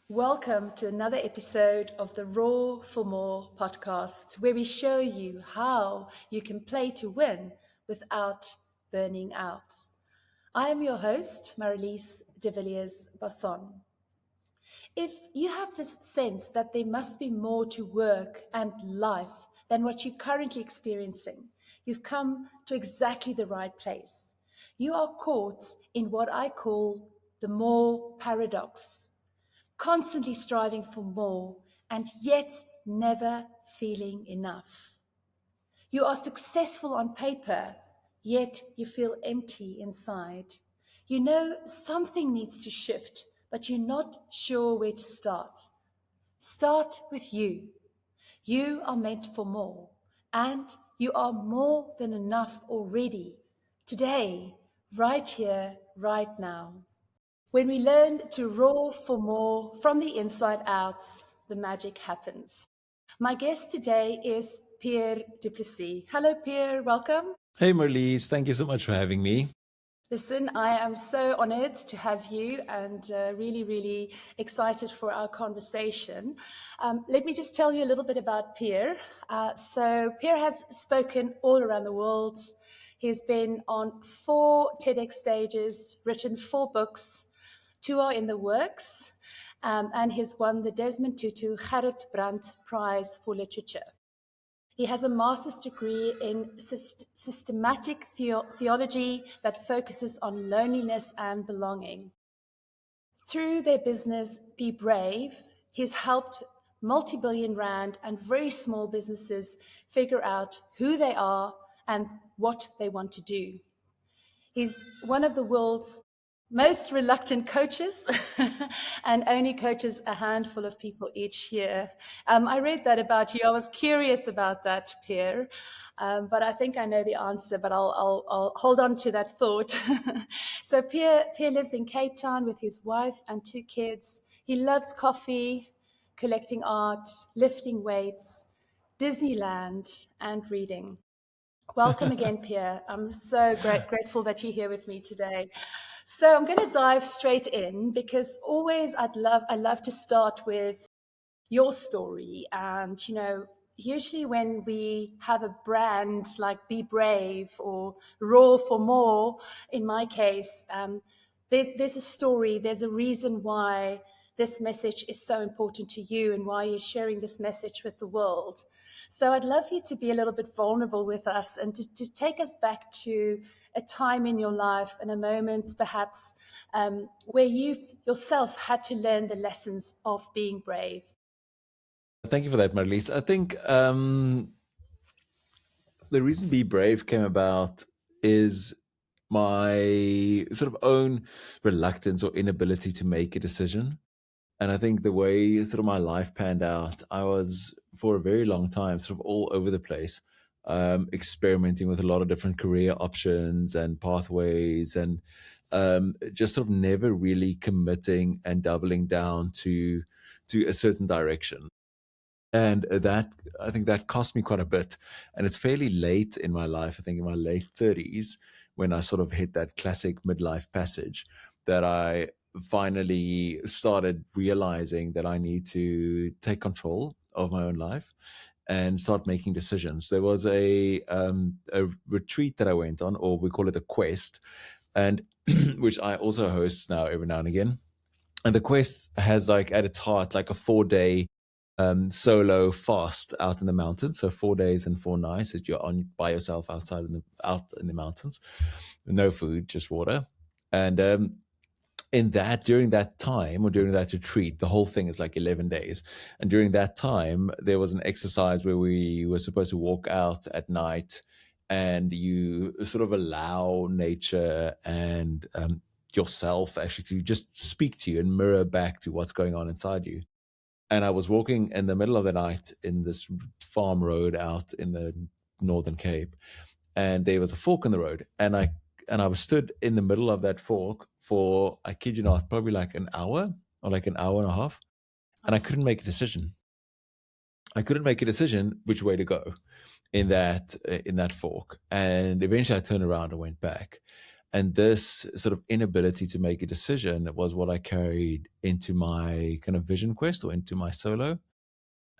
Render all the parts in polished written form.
Welcome to another episode of the Raw for More podcast, where we show you how you can play to win without burning out. I am your host, Marilise de Villiers Basson. If you have this sense that there must be more to work and life than what you're currently experiencing, you've come to exactly the right place. You are caught in what I call the MOAR paradox, constantly striving for more and yet never feeling enough. You are successful on paper, yet you feel empty inside. You know something needs to shift, but you're not sure where to start. Start with you. You are meant for more, and you are more than enough already. Today, right here, right now. When we learn to roar for more from the inside out, the magic happens. My guest today is Pierre du Plessis. Hello, Pierre. Welcome. Hey Marlies, thank you so much for having me. Listen, I am so honored to have you and really excited for our conversation. Let me just tell you a little bit about Pierre. So, Pierre has spoken all around the world. He's been on 4 TEDx stages, written 4 books, 2 are in the works, and he's won the Desmond Tutu Gerrit Brandt Prize for Literature. He has a master's degree in systematic theology that focuses on loneliness and belonging. Through their business, Be Brave, he's helped multi-billion rand and very small businesses figure out who they are and what they want to do. He's one of the world's most reluctant coaches and only coaches a handful of people each year. I read that about you. I was curious about that, Pierre, but I think I know the answer, but I'll hold on to that thought. So Pierre lives in Cape Town with his wife and 2 kids. He loves coffee, collecting art, lifting weights, Disneyland, and reading. Welcome again, Pierre. I'm so grateful that you're here with me today. So I'm going to dive straight in because always I love to start with your story. And, usually when we have a brand like Be Brave or Roar for More, in my case, there's a story, there's a reason why this message is so important to you and why you're sharing this message with the world. So I'd love you to be a little bit vulnerable with us and to take us back to a time in your life and a moment perhaps where you've yourself had to learn the lessons of being brave. Thank you for that, Marlies. I think the reason Be Brave came about is my sort of own reluctance or inability to make a decision. And I think the way sort of my life panned out, I was for a very long time sort of all over the place, experimenting with a lot of different career options and pathways, and just sort of never really committing and doubling down to a certain direction. And that, I think that cost me quite a bit. And it's fairly late in my life, I think in my late 30s, when I sort of hit that classic midlife passage, that I finally started realizing that I need to take control of my own life and start making decisions. There was a retreat that I went on, or we call it a quest, and which I also host now every now and again. And the quest has like at its heart like a 4-day solo fast out in the mountains. So 4 days and 4 nights that you're on by yourself out in the mountains, no food, just water. And during that time, or during that retreat, the whole thing is like 11 days. And during that time, there was an exercise where we were supposed to walk out at night, and you sort of allow nature and yourself actually to just speak to you and mirror back to what's going on inside you. And I was walking in the middle of the night in this farm road out in the Northern Cape, and there was a fork in the road, and I was stood in the middle of that fork for, I kid you not, probably like an hour or like an hour and a half, and I couldn't make a decision. I couldn't make a decision which way to go in that fork, and eventually I turned around and went back. And this sort of inability to make a decision was what I carried into my kind of vision quest or into my solo.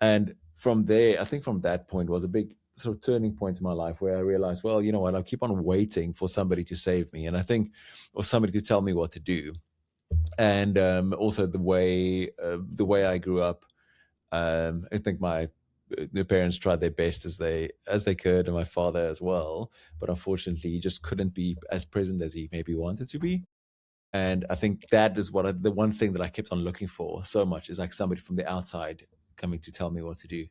And from there, I think from that point was a big sort of turning point in my life where I realized, well, you know what, I'll keep on waiting for somebody to save me. And I think, or somebody to tell me what to do. And also the way I grew up, I think the parents tried their best as they could, and my father as well. But unfortunately, he just couldn't be as present as he maybe wanted to be. And I think that is the one thing that I kept on looking for so much is like somebody from the outside coming to tell me what to do.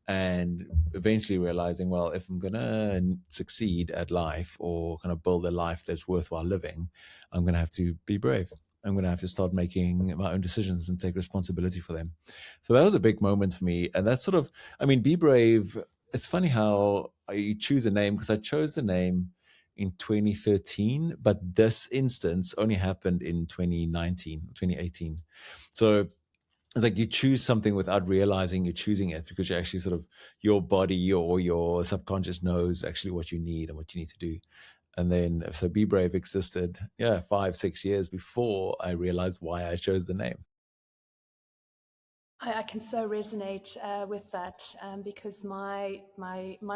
And eventually realizing, well, if I'm going to succeed at life or kind of build a life that's worthwhile living, I'm going to have to be brave. I'm going to have to start making my own decisions and take responsibility for them. So that was a big moment for me. And that's sort of, I mean, be brave. It's funny how you choose a name, because I chose the name in 2013, but this instance only happened in 2019, 2018. So it's like you choose something without realizing you're choosing it, because you actually sort of, your body or your subconscious knows actually what you need and what you need to do. And then, so Be Brave existed, 5-6 years before I realized why I chose the name. I can so resonate with that because my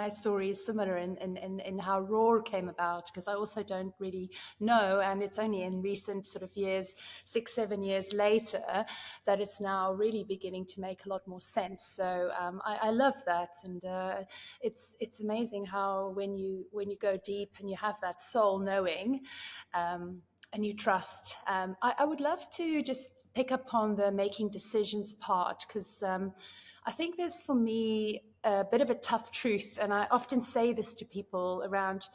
story is similar in how Roar came about, because I also don't really know, and it's only in recent sort of years, 6-7 years later, that it's now really beginning to make a lot more sense. So I love that, and it's amazing how when you go deep and you have that soul knowing, and you trust. I would love to just pick up on the making decisions part, because I think there's, for me, a bit of a tough truth, and I often say this to people around,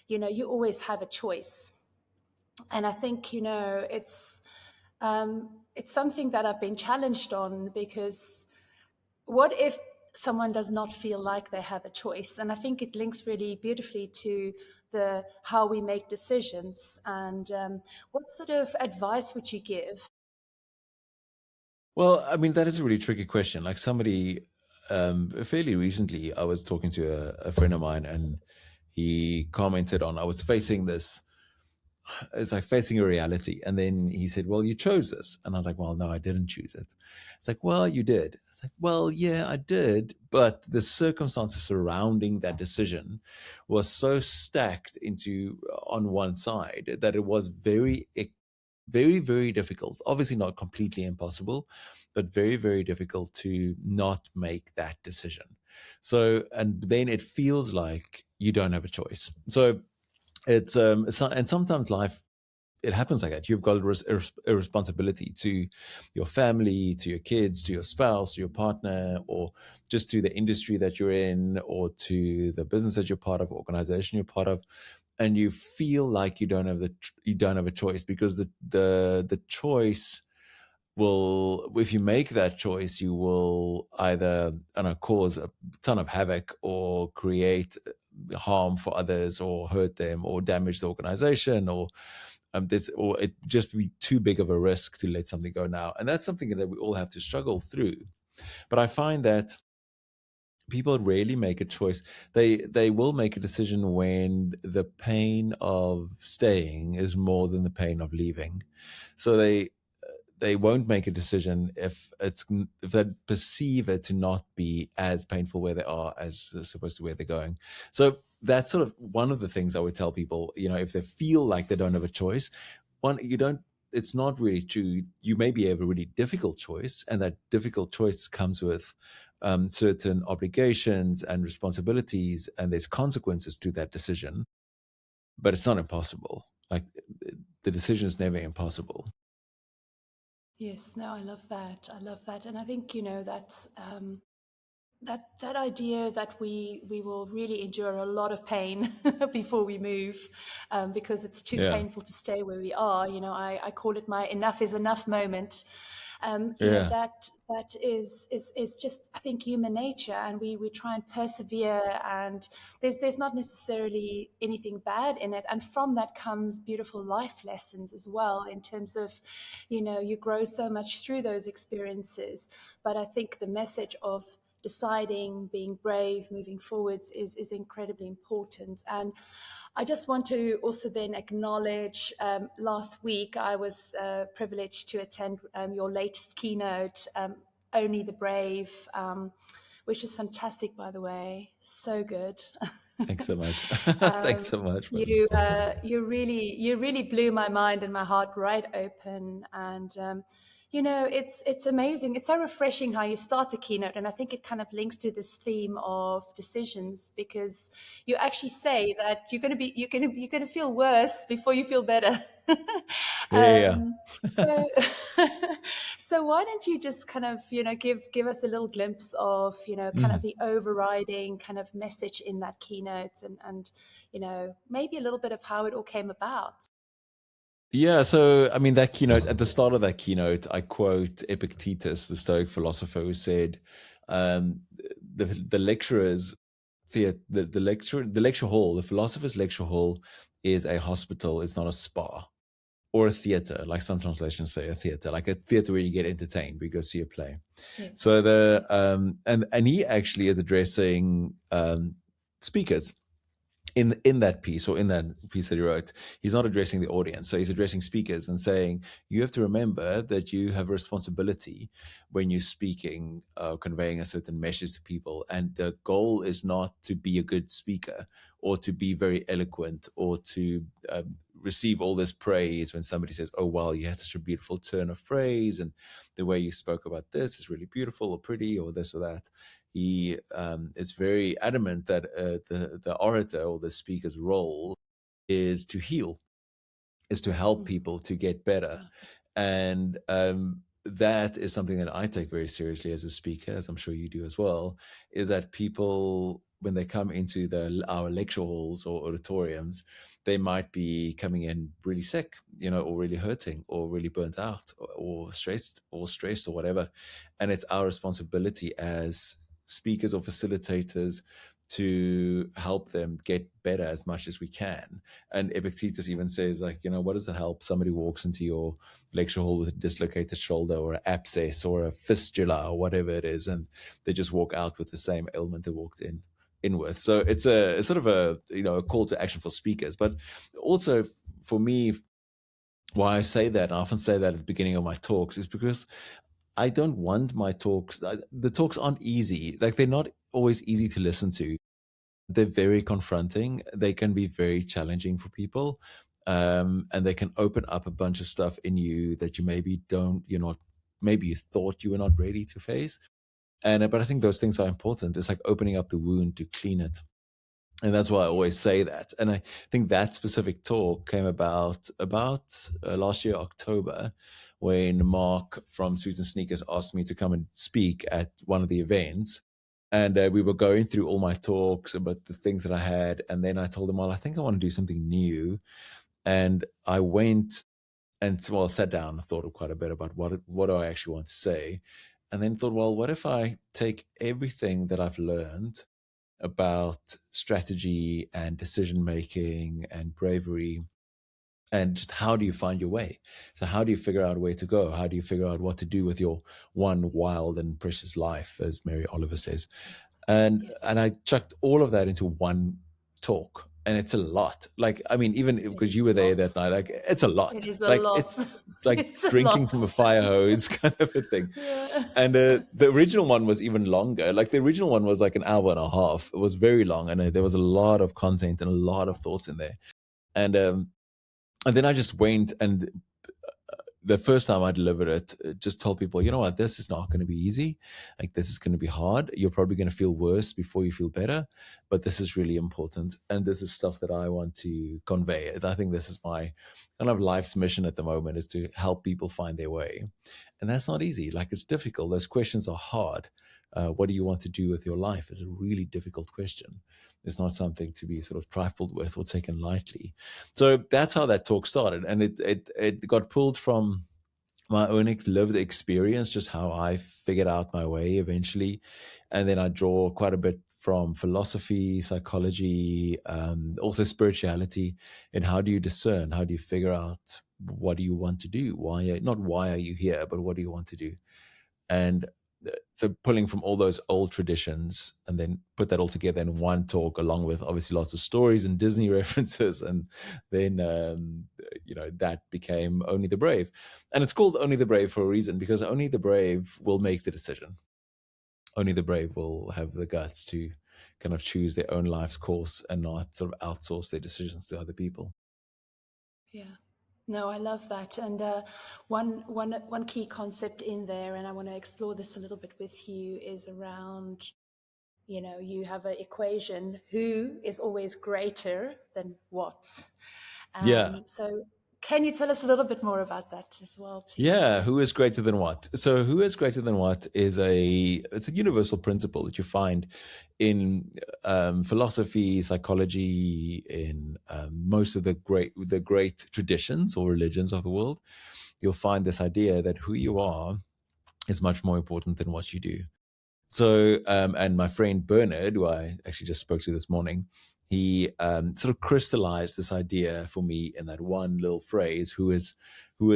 you always have a choice. And I think, it's something that I've been challenged on, because what if someone does not feel like they have a choice? And I think it links really beautifully to the how we make decisions. And what sort of advice would you give? Well, I mean, that is a really tricky question. Like somebody, fairly recently, I was talking to a friend of mine, and he commented on, I was facing this, it's like facing a reality. And then he said, well, you chose this. And I was like, well, no, I didn't choose it. It's like, well, you did. It's like, well, yeah, I did. But the circumstances surrounding that decision was so stacked into on one side that it was very, very difficult. Obviously, not completely impossible, but very, very difficult to not make that decision. So, and then it feels like you don't have a choice. So it's and sometimes life, it happens like that. You've got a responsibility to your family, to your kids, to your spouse, to your partner, or just to the industry that you're in, or to the business that you're part of, organization you're part of, and you feel like you don't have a choice, because the choice will, if you make that choice, you will either, I don't know, cause a ton of havoc or create harm for others or hurt them or damage the organization, or or it just be too big of a risk to let something go now. And that's something that we all have to struggle through. But I find that people rarely make a choice. They will make a decision when the pain of staying is more than the pain of leaving. So they won't make a decision if they perceive it to not be as painful where they are as opposed to where they're going. So that's sort of one of the things I would tell people. If they feel like they don't have a choice, one, you don't. It's not really true. You may be have a really difficult choice, and that difficult choice comes with certain obligations and responsibilities, and there's consequences to that decision. But it's not impossible. Like, the decision is never impossible. Yes, no, I love that. I love that. And I think, that's that idea that we will really endure a lot of pain before we move, because it's too Yeah. painful to stay where we are. I call it my enough is enough moment. Yeah. That is just, I think, human nature, and we try and persevere, and there's not necessarily anything bad in it, and from that comes beautiful life lessons as well, in terms of, you grow so much through those experiences. But I think the message of deciding, being brave, moving forwards is incredibly important. And I just want to also then acknowledge last week I was privileged to attend your latest keynote, Only the Brave, which is fantastic, by the way. So good. Thanks so much. Thanks um, so much, man. you really blew my mind and my heart right open. And it's amazing. It's so refreshing how you start the keynote, and I think it kind of links to this theme of decisions, because you actually say that you're gonna feel worse before you feel better. Yeah, yeah. So, so why don't you just kind of give us a little glimpse of kind of Mm. the overriding kind of message in that keynote, and maybe a little bit of how it all came about. Yeah, so I mean, that keynote, at the start of that keynote, I quote Epictetus, the Stoic philosopher, who said, um, the lecturer's the lecture hall, the philosopher's lecture hall is a hospital, it's not a spa or a theater, like some translations say a theater, like a theater where you get entertained, we go see a play. So Yes. the and he actually is addressing speakers in that piece, or in that piece that he wrote. He's not addressing the audience, so he's addressing speakers and saying, you have to remember that you have a responsibility when you're speaking, conveying a certain message to people, and the goal is not to be a good speaker or to be very eloquent or to receive all this praise when somebody says, oh wow, you had such a beautiful turn of phrase, and the way you spoke about this is really beautiful or pretty or this or that. He is very adamant that the orator or the speaker's role is to heal, is to help Mm. people to get better. And that is something that I take very seriously as a speaker, as I'm sure you do as well, is that people, when they come into our lecture halls or auditoriums, they might be coming in really sick, or really hurting or really burnt out or stressed or whatever. And it's our responsibility as speakers or facilitators to help them get better as much as we can. And Epictetus even says, like, what does it help? Somebody walks into your lecture hall with a dislocated shoulder or an abscess or a fistula or whatever it is, and they just walk out with the same ailment they walked in with. So it's a sort of a call to action for speakers, but also for me, why I say that, and I often say that at the beginning of my talks, is because I don't want my talks. The talks aren't easy. Like, they're not always easy to listen to. They're very confronting. They can be very challenging for people. And they can open up a bunch of stuff in you that you maybe you thought you were not ready to face. But I think those things are important. It's like opening up the wound to clean it. And that's why I always Yes. say that. And I think that specific talk came about last year, October, when Mark from Suits and Sneakers asked me to come and speak at one of the events. And we were going through all my talks about the things that I had. And then I told him, well, I think I want to do something new. And I went and, well, sat down and thought quite a bit about what do I actually want to say. And then thought, well, what if I take everything that I've learned about strategy and decision making and bravery, and just how do you find your way? So how do you figure out where to go? How do you figure out what to do with your one wild and precious life, as Mary Oliver says? And Yes. I chucked all of that into one talk. And it's a lot. Like, I mean, even It because is you a were there lot. that night, like, it's a It lot. is a Like, lot. it's like It's a drinking lot. from a fire hose kind of a thing. Yeah. And the original one was even longer. Like, the original one was like an hour and a half. It was very long, and there was a lot of content and a lot of thoughts in there. And then I just went, and the first time I delivered it, just told people, you know what, this is not going to be easy. Like, this is going to be hard. You're probably going to feel worse before you feel better, but this is really important. And this is stuff that I want to convey. I think this is my kind of life's mission at the moment, is to help people find their way. And that's not easy. Like, it's difficult. Those questions are hard. What do you want to do with your life is a really difficult question. It's not something to be sort of trifled with or taken lightly. So that's how that talk started, and it got pulled from my own lived experience, just how I figured out my way eventually, and then I draw quite a bit from philosophy, psychology, also spirituality, and how do you discern? How do you figure out, what do you want to do? Why are you here, but what do you want to do? And so pulling from all those old traditions and then put that all together in one talk, along with obviously lots of stories and Disney references, and then that became Only the Brave, and it's called Only the Brave for a reason, because only the brave will make the decision. Only the brave will have the guts to kind of choose their own life's course and not sort of outsource their decisions to other people. Yeah. No, I love that. And one key concept in there, and I want to explore this a little bit with you, is around, you have an equation: who is always greater than what. Yeah. So can you tell us a little bit more about that as well, Yeah, please? who is greater than what? So, who is greater than what is it's a universal principle that you find in philosophy, psychology, in most of the great traditions or religions of the world. You'll find this idea that who you are is much more important than what you do. So, and my friend Bernard, who I actually just spoke to this morning, he sort of crystallized this idea for me in that one little phrase: who is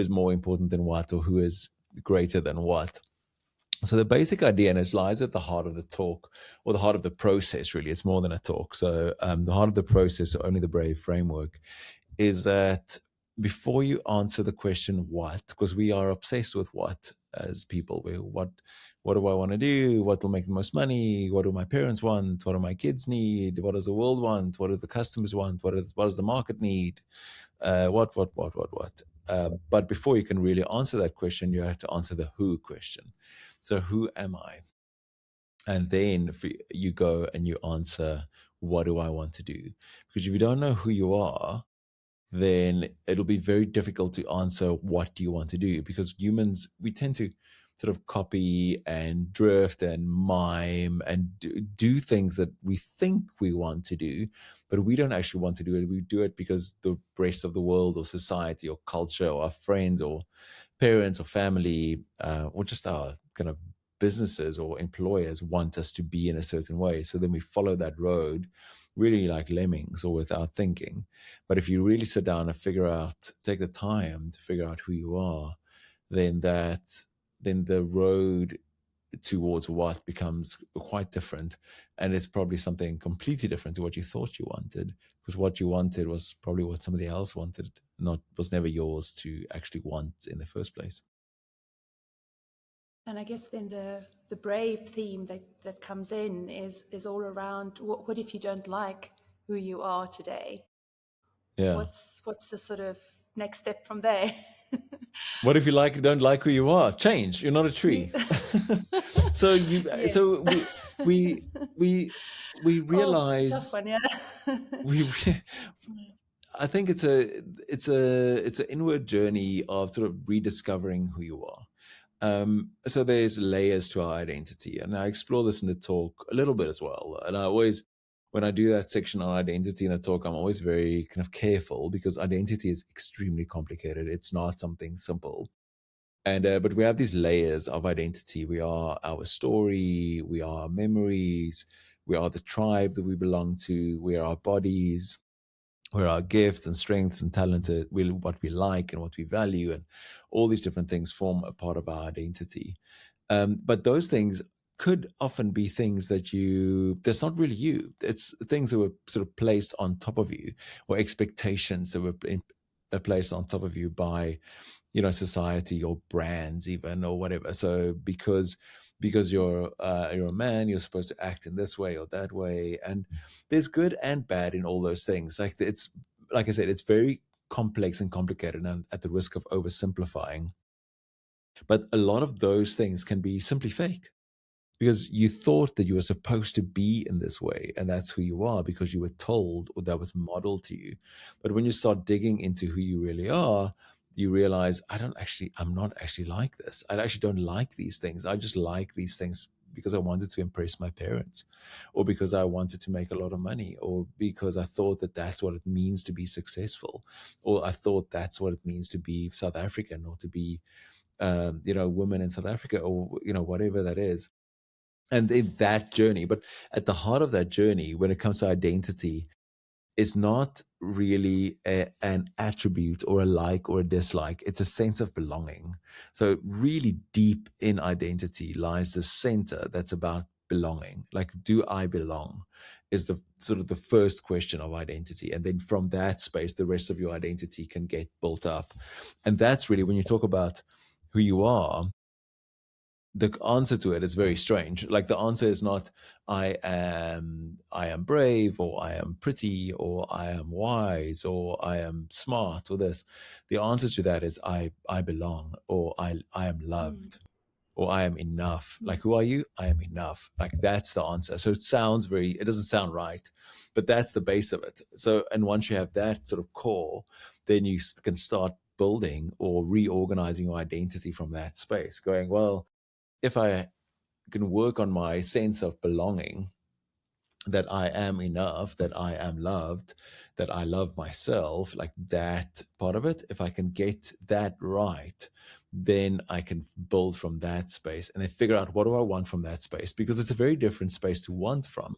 more important than what, or who is greater than what. So the basic idea, and it lies at the heart of the talk, or the heart of the process, really. It's more than a talk. So the heart of the process, Only the Brave framework, is that before you answer the question what, because we are obsessed with what as people, what do I want to do, what will make the most money, what do my parents want, what do my kids need, what does the world want, what do the customers want, what does the market need, what. But before you can really answer that question, you have to answer the who question. So who am I? And then you go and you answer, what do I want to do? Because if you don't know who you are, then it'll be very difficult to answer what do you want to do, because humans, we tend to sort of copy and drift and mime and do things that we think we want to do, but we don't actually want to do it. We do it because the rest of the world or society or culture or our friends or parents or family or just our kind of businesses or employers want us to be in a certain way. So then we follow that road really like lemmings or without thinking. But if you really sit down and take the time to figure out who you are, then the road towards what becomes quite different. And it's probably something completely different to what you thought you wanted, because what you wanted was probably what somebody else wanted, was never yours to actually want in the first place. And I guess then the brave theme that comes in is all around what if you don't like who you are today? Yeah. What's the sort of next step from there? What if you don't like who you are? Change. You're not a tree. So Yes. we Oh, it's a tough realize one, yeah. we I think it's an inward journey of sort of rediscovering who you are. So there's layers to our identity, and I explore this in the talk a little bit as well. And when I do that section on identity in the talk, I'm always very kind of careful, because identity is extremely complicated. It's not something simple. And but we have these layers of identity. We are our story, we are our memories, we are the tribe that we belong to, we are our bodies, where our gifts and strengths and talents, what we like and what we value, and all these different things form a part of our identity. But those things could often be things that's not really you. It's things that were sort of placed on top of you, or expectations that were placed on top of you by society or brands even, or whatever. So because you're a man, you're supposed to act in this way or that way, and there's good and bad in all those things. Like I said, it's very complex and complicated, and at the risk of oversimplifying, but a lot of those things can be simply fake, because you thought that you were supposed to be in this way, and that's who you are because you were told, or that was modeled to you. But when you start digging into who you really are, you realize, I'm not actually like this. I actually don't like these things. I just like these things because I wanted to impress my parents, or because I wanted to make a lot of money, or because I thought that that's what it means to be successful, or I thought that's what it means to be South African, or to be women in South Africa, or whatever that is. And in that journey, but at the heart of that journey, when it comes to identity, is not really an attribute or a like or a dislike. It's a sense of belonging. So really deep in identity lies the center that's about belonging. Like, do I belong? Is the sort of the first question of identity. And then from that space, the rest of your identity can get built up. And that's really when you talk about who you are, the answer to it is very strange. Like, the answer is not I am brave, or I am pretty, or I am wise, or I am smart, or this. The answer to that is I belong, or I am Mm, loved, or I am enough. mm, Like, who are you? I am enough. Like, that's the answer. So it doesn't sound right, but that's the base of it. So, and once you have that sort of core, then you can start building or reorganizing your identity from that space, going, well, if I can work on my sense of belonging, that I am enough, that I am loved, that I love myself, like that part of it, if I can get that right, then I can build from that space and then figure out, what do I want from that space? Because it's a very different space to want from.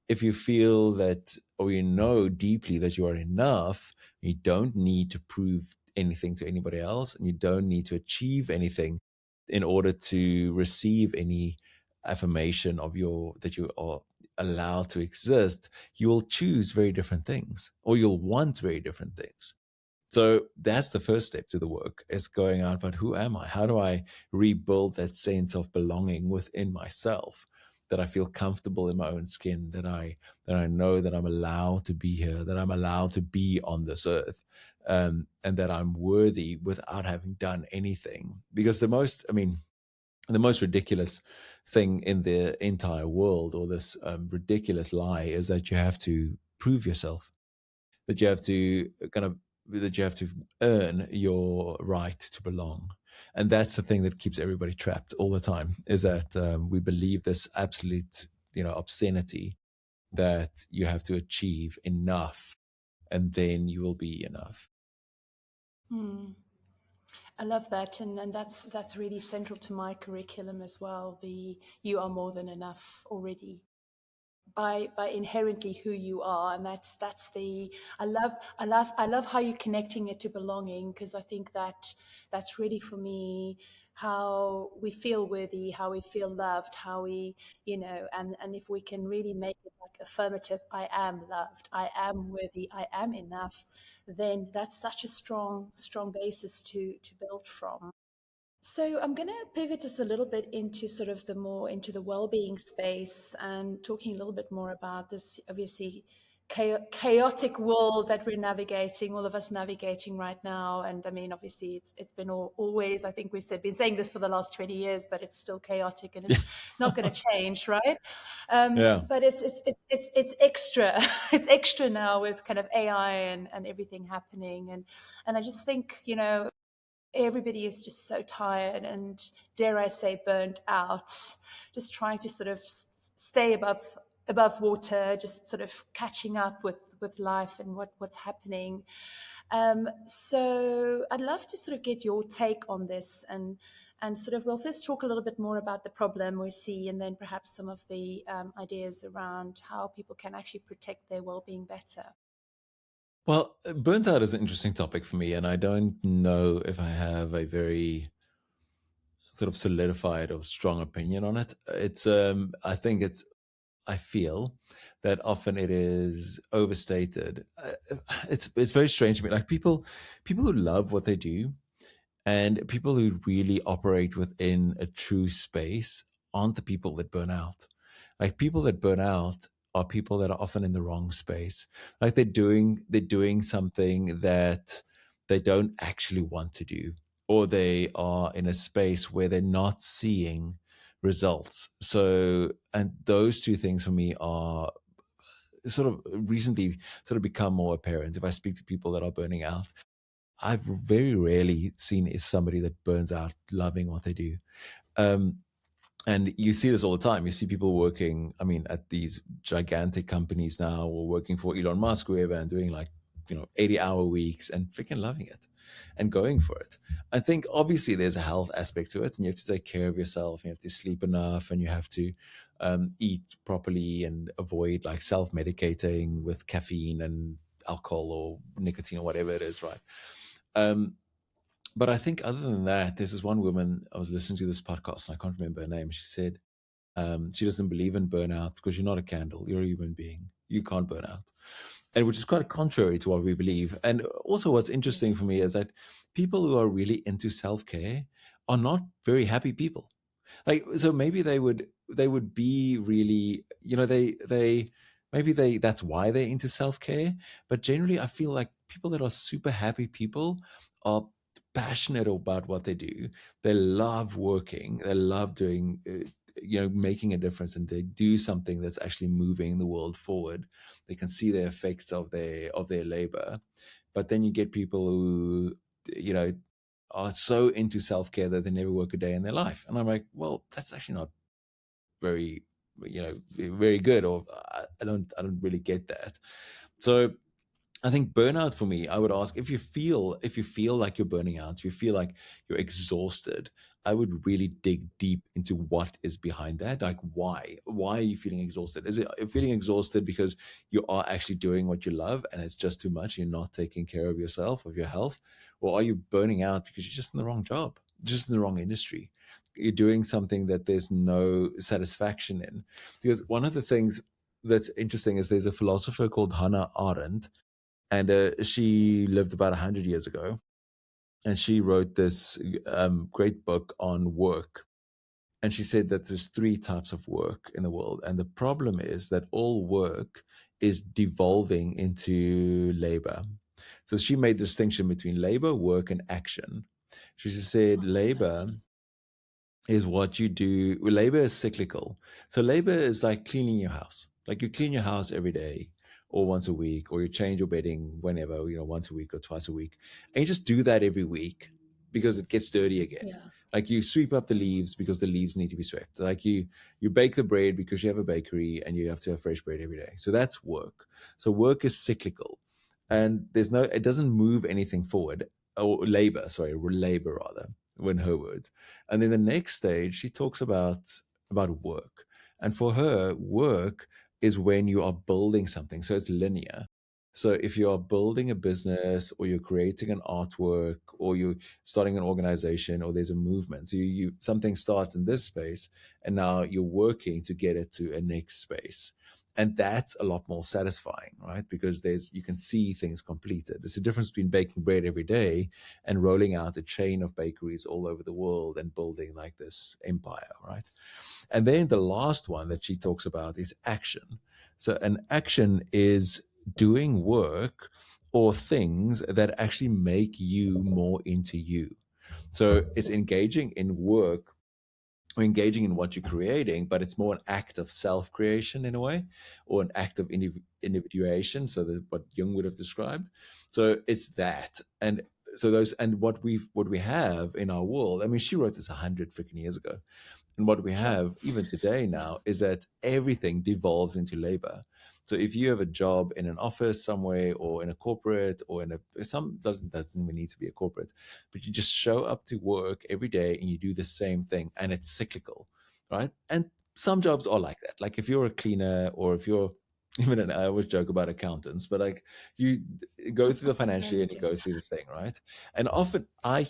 If you feel that, or you know deeply that you are enough, you don't need to prove anything to anybody else, and you don't need to achieve anything in order to receive any affirmation of your that you are allowed to exist, you will choose very different things, or you'll want very different things. So that's the first step to the work, is going out, but who am I? How do I rebuild that sense of belonging within myself? That I feel comfortable in my own skin, that I know that I'm allowed to be here, that I'm allowed to be on this earth, and that I'm worthy without having done anything. Because the most ridiculous thing in the entire world, or this ridiculous lie, is that you have to prove yourself, that you have to earn your right to belong. And that's the thing that keeps everybody trapped all the time, is that we believe this absolute obscenity, that you have to achieve enough and then you will be enough. mm. I love that, and that's really central to my curriculum as well. The you are more than enough already, by inherently who you are, and that's the I love how you're connecting it to belonging, because I think that's really for me how we feel worthy, how we feel loved, how we, and if we can really make it like affirmative, I am loved, I am worthy, I am enough, then that's such a strong basis to build from. So I'm going to pivot us a little bit into sort of the more into the well-being space, and talking a little bit more about this obviously chaotic world that we're navigating, all of us navigating right now. And I mean, obviously, it's been always. I think been saying this for the last 20 years, but it's still chaotic, and it's not going to change, right? Yeah. But it's extra. It's extra now with kind of AI and everything happening, and I just think everybody is just so tired and, dare I say, burnt out, just trying to sort of stay above water, just sort of catching up with life and what's happening. So I'd love to sort of get your take on this, and sort of we'll first talk a little bit more about the problem we see, and then perhaps some of the ideas around how people can actually protect their well-being better. Well, burnt out is an interesting topic for me, and I don't know if I have a very sort of solidified or strong opinion on it. I feel that often it is overstated. It's very strange to me. Like, people who love what they do, and people who really operate within a true space, aren't the people that burn out. Like, people that burn out are people that are often in the wrong space. Like, they're doing something that they don't actually want to do, or they are in a space where they're not seeing results. So, and those two things for me are sort of recently sort of become more apparent. If I speak to people that are burning out, I've very rarely seen is somebody that burns out loving what they do. Um, and you see this all the time. You see people working, at these gigantic companies now, or working for Elon Musk, whoever, and doing like, 80-hour weeks and freaking loving it and going for it. I think obviously there's a health aspect to it, and you have to take care of yourself, and you have to sleep enough, and you have to eat properly and avoid like self-medicating with caffeine and alcohol or nicotine or whatever it is, right? Um, but I think other than that, there's this one woman, I was listening to this podcast and I can't remember her name. She said she doesn't believe in burnout because you're not a candle, you're a human being. You can't burn out. And which is quite contrary to what we believe. And also, what's interesting for Yes. me is that people who are really into self care are not very happy people. Like, so maybe they would be really, they maybe that's why they're into self care. But generally, I feel like people that are super happy people are passionate about what they do. They love working. They love doing, making a difference, and they do something that's actually moving the world forward. They can see the effects of their labor. But then you get people who, you know, are so into self care that they never work a day in their life. And I'm like, well, that's actually not very, very good. Or I don't really get that. So I think burnout for me, I would ask if you feel like you're burning out, if you feel like you're exhausted, I would really dig deep into what is behind that. Like why? Why are you feeling exhausted? Is it you're feeling exhausted because you are actually doing what you love and it's just too much, you're not taking care of yourself, of your health? Or are you burning out because you're just in the wrong job, just in the wrong industry? You're doing something that there's no satisfaction in. Because one of the things that's interesting is there's a philosopher called Hannah Arendt, and she lived about 100 years ago, and she wrote this great book on work. And she said that there's three types of work in the world, and the problem is that all work is devolving into labor. So she made the distinction between labor, work, and action. She just said Oh, labor is what you do. Labor is cyclical. So labor is like cleaning your house. Like you clean your house every day or once a week, or you change your bedding whenever, once a week or twice a week. And you just do that every week because it gets dirty again. yeah. Like you sweep up the leaves because the leaves need to be swept. Like you bake the bread because you have a bakery and you have to have fresh bread every day. So that's work. So work is cyclical. And it doesn't move anything forward. Or labor rather, in her words. And then the next stage, she talks about work. And for her, work is when you are building something. So it's linear. So if you are building a business or you're creating an artwork or you're starting an organization or there's a movement, so you something starts in this space and now you're working to get it to a next space. And that's a lot more satisfying, right? Because you can see things completed. There's a difference between baking bread every day and rolling out a chain of bakeries all over the world and building like this empire, right? And then the last one that she talks about is action. So an action is doing work or things that actually make you more into you. So it's engaging in work or engaging in what you're creating, but it's more an act of self-creation in a way, or an act of individuation. So that what Jung would have described. So it's that, and so those, and what we have in our world. I mean, she wrote this 100 freaking years ago, and what we Sure. have even today Yeah. now is that everything devolves into labor. So if you have a job in an office somewhere or in a corporate or in a some doesn't even need to be a corporate, but you just show up to work every day and you do the same thing and it's cyclical, right? And some jobs are like that. Like if you're a cleaner or if you're even I always joke about accountants, but like you go through the Yeah, financial year we and you do. go through the thing, right? And often I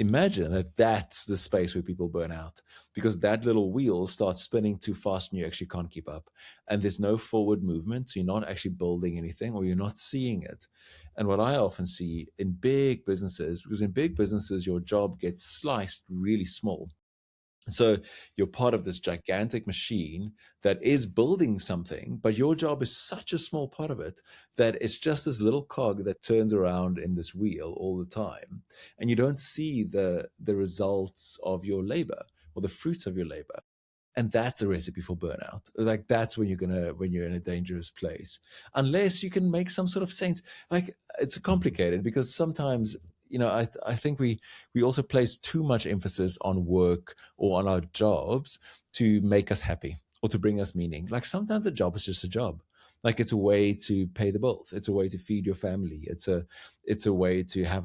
imagine that that's the space where people burn out because that little wheel starts spinning too fast and you actually can't keep up. And there's no forward movement. So you're not actually building anything or you're not seeing it. And what I often see in big businesses, because in big businesses, your job gets sliced really small. So you're part of this gigantic machine that is building something, but your job is such a small part of it that it's just this little cog that turns around in this wheel all the time. And you don't see the results of your labor or the fruits of your labor. And that's a recipe for burnout. Like that's when you're in a dangerous place, unless you can make some sort of sense. Like it's complicated because sometimes I think we also place too much emphasis on work or on our jobs to make us happy or to bring us meaning. Like sometimes a job is just a job. Like it's a way to pay the bills. It's a way to feed your family. It's a way to have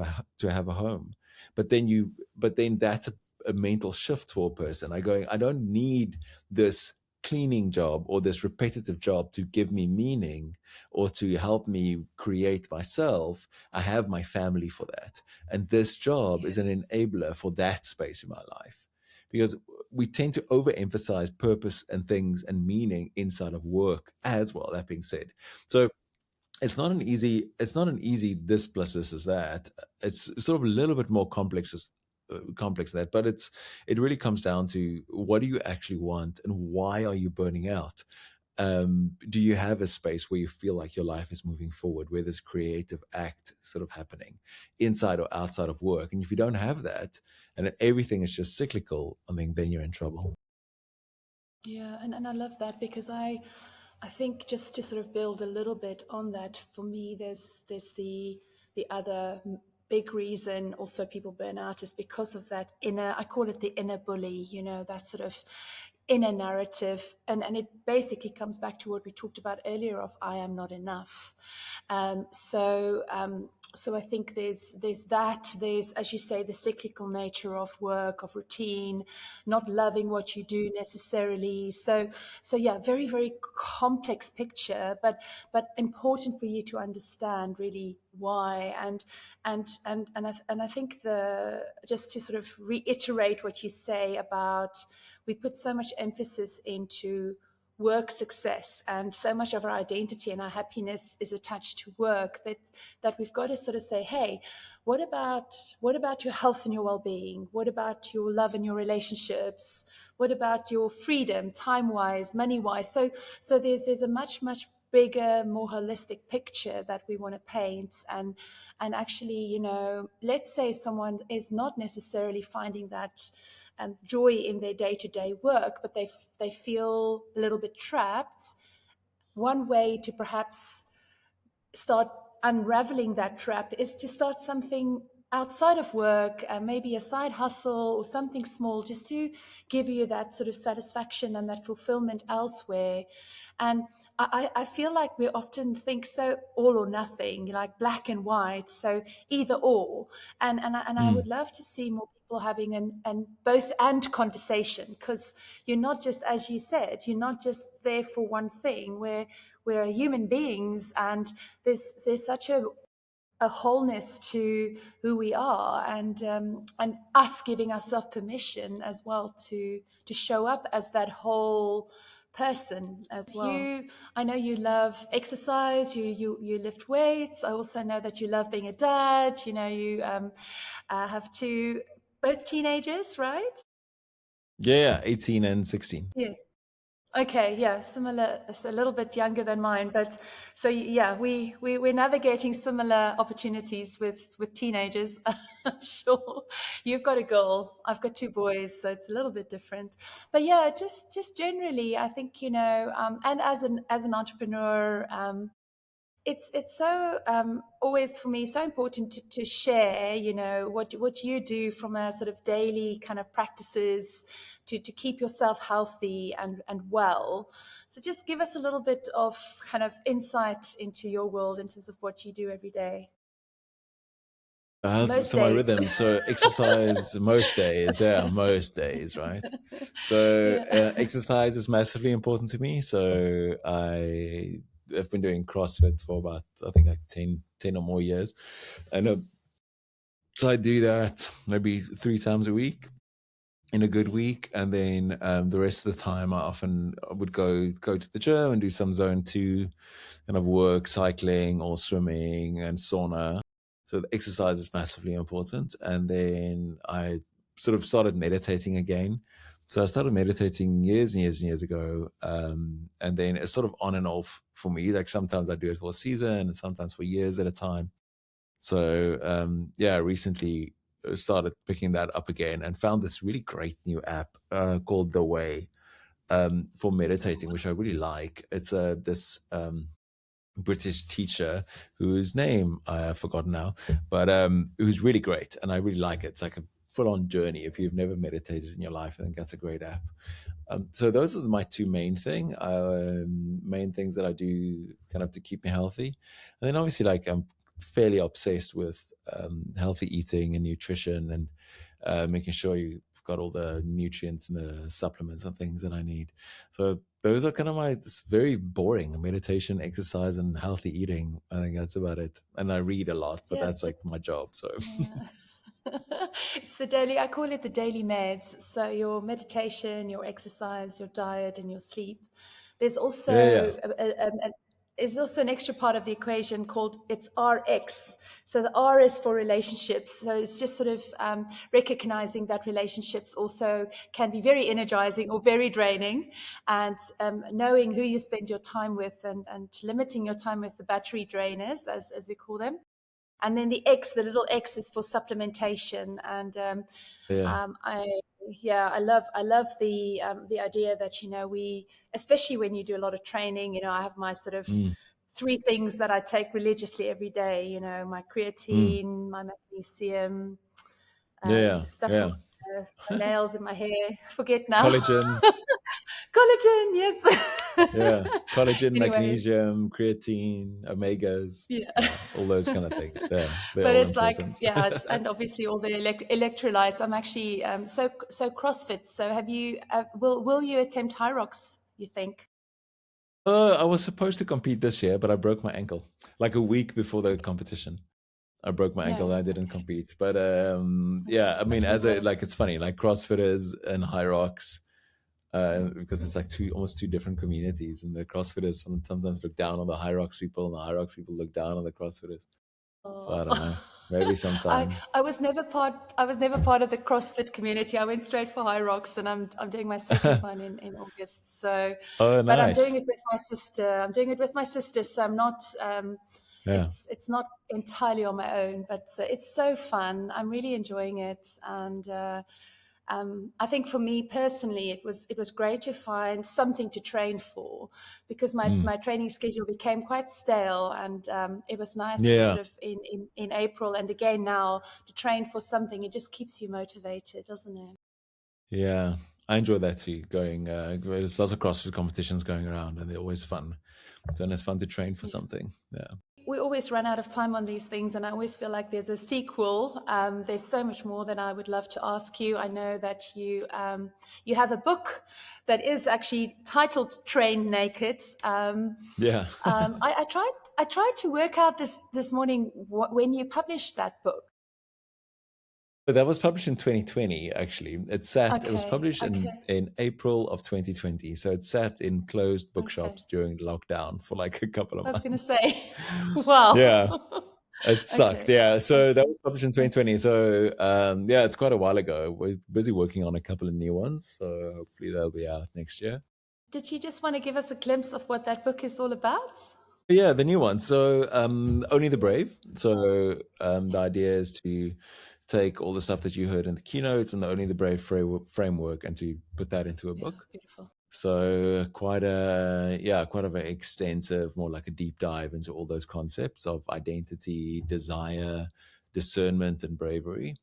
a home. But then that's a mental shift for a person. I don't need this cleaning job or this repetitive job to give me meaning or to help me create myself, I have my family for that. And this job is an enabler for that space in my life, because we tend to overemphasize purpose and things and meaning inside of work as well. That being said, so it's not an easy this plus this is that. It's sort of a little bit more complex than that, but it really comes down to what do you actually want and why are you burning out. Do you have a space where you feel like your life is moving forward, where there's creative act sort of happening inside or outside of work? And if you don't have that and everything is just cyclical, I think then you're in trouble. Yeah, and I love that, because I think, just to sort of build a little bit on that, for me, there's the other big reason also people burn out is because of that inner, I call it the inner bully, that sort of inner narrative. And it basically comes back to what we talked about earlier of I am not enough. So I think there's that, there's, as you say, the cyclical nature of work, of routine, not loving what you do necessarily. So yeah, very, very complex picture, but important for you to understand really why. And I think just to sort of reiterate what you say about, we put so much emphasis into work success, and so much of our identity and our happiness is attached to work, that we've got to sort of say, hey, what about your health and your well-being? What about your love and your relationships? What about your freedom, time-wise, money-wise? So there's a much bigger, more holistic picture that we want to paint. And actually, let's say someone is not necessarily finding that joy in their day-to-day work, but they feel a little bit trapped. One way to perhaps start unraveling that trap is to start something outside of work, maybe a side hustle or something small, just to give you that sort of satisfaction and that fulfillment elsewhere. And I feel like we often think so all or nothing, like black and white, so either or. And I would love to see more people having an both and conversation, because you're not just, as you said, you're not just there for one thing. We're human beings, and there's such a wholeness to who we are, and us giving ourselves permission as well to show up as that whole person as well. I know you love exercise, you lift weights. I also know that you love being a dad. You have both teenagers, right? Yeah, 18 and 16. Yes. Okay, yeah, similar. It's a little bit younger than mine, but so yeah, we're navigating similar opportunities with teenagers. I'm sure you've got a girl, I've got two boys, so it's a little bit different. But yeah, just generally, I think, and as an entrepreneur, it's so always for me so important to share, what you do from a sort of daily kind of practices to keep yourself healthy and well. So just give us a little bit of kind of insight into your world in terms of what you do every day. Most So my days. rhythm, so exercise most days, yeah, most days, right? So Yeah. exercise is massively important to me. So I've been doing CrossFit for about, I think, like 10 or more years. And so I do that maybe 3 times a week in a good week, and then the rest of the time I often would go to the gym and do some zone 2 kind of work, cycling or swimming and sauna. So the exercise is massively important. And then I sort of started meditating again. So I started meditating years and years and years ago, and then it's sort of on and off for me. Like sometimes I do it for a season and sometimes for years at a time. So yeah, I recently started picking that up again and found this really great new app called The Way, for meditating, which I really like. It's this British teacher whose name I have forgotten now, but who's really great, and I really like it. It's like a full-on journey. If you've never meditated in your life, I think that's a great app. So those are my two main things that I do kind of to keep me healthy. And then obviously, like, I'm fairly obsessed with healthy eating and nutrition, and making sure you've got all the nutrients and the supplements and things that I need. So those are kind of my, it's very boring meditation, exercise, and healthy eating. I think that's about it. And I read a lot, but that's Yes. like my job. So Yeah. It's the daily, I call it the daily meds. So your meditation, your exercise, your diet, and your sleep. There's yeah, also there's also an extra part of the equation called it's RX. So the R is for relationships. So it's just sort of recognizing that relationships also can be very energizing or very draining, and knowing who you spend your time with, and limiting your time with the battery drainers, as we call them. And then the X, the little X, is for supplementation. And yeah, I love the idea that, you know, we, especially when you do a lot of training, you know, I have my sort of mm, three things that I take religiously every day, you know, my mm, creatine, my magnesium, yeah, stuff yeah. for my nails and my hair. Forget now. Collagen, Collagen, yes. yeah, collagen, Anyways, magnesium, creatine, omegas, yeah. all those kind of things. Yeah, they're But all it's like, important. yeah, and obviously all the electrolytes. I'm actually so CrossFit. So have you? Will you attempt High Rocks, you think? I was supposed to compete this year, but I broke my ankle like a week before the competition. I broke my ankle. No. I didn't Okay. compete, but Okay. yeah, I mean, But you as a will. like, it's funny, like CrossFitters and High Rocks, because it's like almost two different communities, and the CrossFitters sometimes look down on the High Rocks people, and the High Rocks people look down on the CrossFitters. So I Oh. don't know. Maybe sometime. I was never part. I was never part of the CrossFit community. I went straight for High Rocks, and I'm doing my second one in August. So, Oh, but I'm doing nice. it with my sister. I'm doing it with my sister. So I'm not. Yeah. It's not entirely on my own, but it's so fun. I'm really enjoying it, and I think for me personally, it was great to find something to train for, because Mm. my training schedule became quite stale, and it was nice to Yeah. sort of in April and again now to train for something. It just keeps you motivated, doesn't it? Yeah. I enjoy that too. Going, there's lots of CrossFit competitions going around, and they're always fun. So, and it's fun to train for something. Yeah. We always run out of time on these things, and I always feel like there's a sequel. There's so much more that I would love to ask you. I know that you have a book that is actually titled "Train Naked." Yeah. I tried to work out this morning when you published that book. But that was published in 2020, actually. It was Okay, published okay, in April of 2020. So it sat in closed okay. bookshops during lockdown for like a couple of I was going to months. say, wow. Yeah, it sucked. Okay, Yeah. So that okay, was published in okay. 2020. So yeah, it's quite a while ago. We're busy working on a couple of new ones. So hopefully they'll be out next year. Did you just want to give us a glimpse of what that book is all about? Yeah, the new one. So Only the Brave. So the idea is to take all the stuff that you heard in the keynotes and the Only the Brave framework and to put that into a Yeah, book. beautiful. So quite of an extensive, more like a deep dive into all those concepts of identity, desire, discernment, and bravery.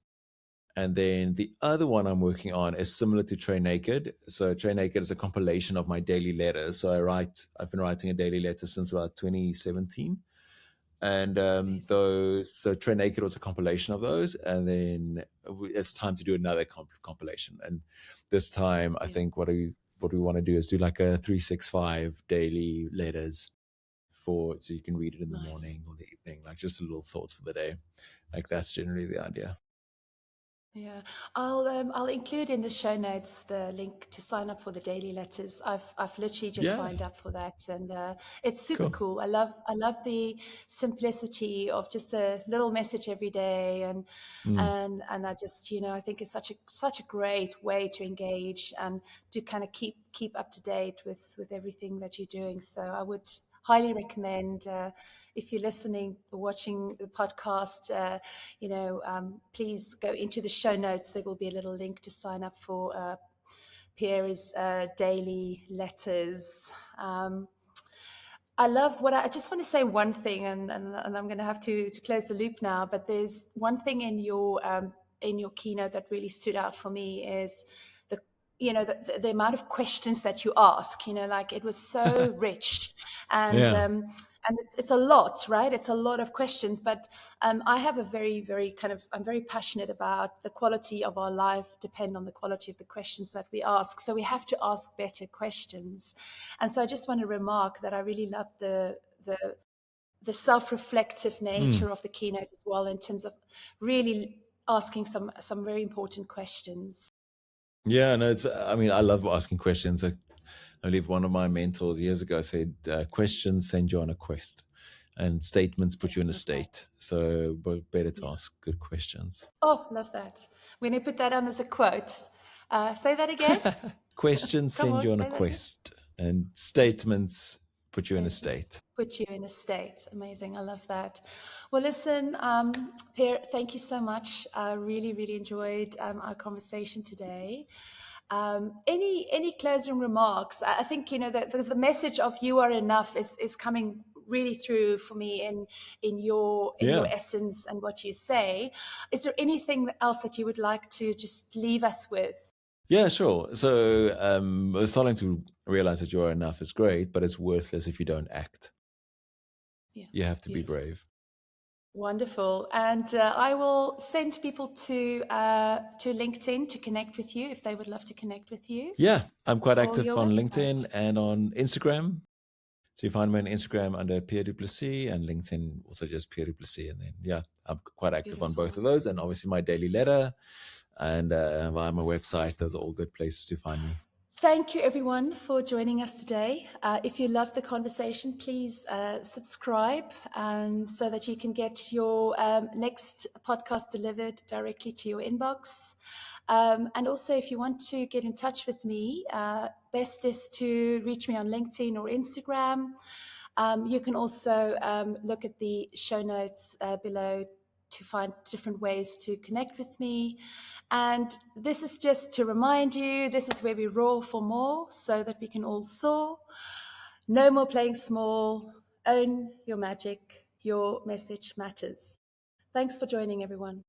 And then the other one I'm working on is similar to Train Naked. So Train Naked is a compilation of my daily letters. So I've been writing a daily letter since about 2017. And Amazing. so Train Naked was a compilation of those. And then it's time to do another compilation. And this time, I Yeah, think what we want to do is do like a 365 daily letters so you can read it in the nice. morning or the evening, like just a little thought for the day. Like that's generally the idea. Yeah, I'll include in the show notes the link to sign up for the daily letters. I've literally just Yeah, signed up for that, and it's super cool. cool. I love the simplicity of just a little message every day, Mm. and I just, you know, I think it's such a great way to engage and to kind of keep up to date with everything that you're doing. So I would highly recommend, if you're listening or watching the podcast, please go into the show notes. There will be a little link to sign up for Pierre's daily letters. I love I just want to say one thing, and I'm going to have to close the loop now. But there's one thing in your keynote that really stood out for me is the the amount of questions that you ask, like it was so rich, and Yeah. it's a lot, right? It's a lot of questions, but I have a very, very I'm very passionate about the quality of our life depend on the quality of the questions that we ask. So we have to ask better questions. And so I just want to remark that I really love the self-reflective nature of the keynote as well, in terms of really asking some very important questions. Yeah, no, I love asking questions. I believe one of my mentors years ago said, questions send you on a quest, and statements put you in a Love state. that. So, but better to Yeah. ask good questions. Oh, love that. We're going to put that on as a quote. Say that again. Questions Come send on, you on a say that again. quest, and statements put you in a Statements state. put you in a state. Amazing. I love that. Well, listen, Pierre, thank you so much. I really, really enjoyed our conversation today. Any closing remarks? I think the message of "you are enough" is coming really through for me in your Yeah. essence and what you say. Is there anything else that you would like to just leave us with? Yeah, sure. So, starting to realize that you are enough is great, but it's worthless if you don't act. Yeah, You have to be beautiful. brave. Wonderful. And I will send people to LinkedIn to connect with you if they would love to connect with you, Yeah, I'm quite or active your on LinkedIn website. and on Instagram. So you find me on Instagram under Pierre du Plessis, and LinkedIn also just Pierre du Plessis. And then, yeah, I'm quite active on both Beautiful. of those. And obviously my daily letter and via my website, those are all good places to find me. Thank you, everyone, for joining us today. If you love the conversation, please subscribe so that you can get your next podcast delivered directly to your inbox. And also, if you want to get in touch with me, best is to reach me on LinkedIn or Instagram. You can also look at the show notes below to find different ways to connect with me. And this is just to remind you, this is where we roar for more so that we can all soar. No more playing small. Own your magic. Your message matters. Thanks for joining, everyone.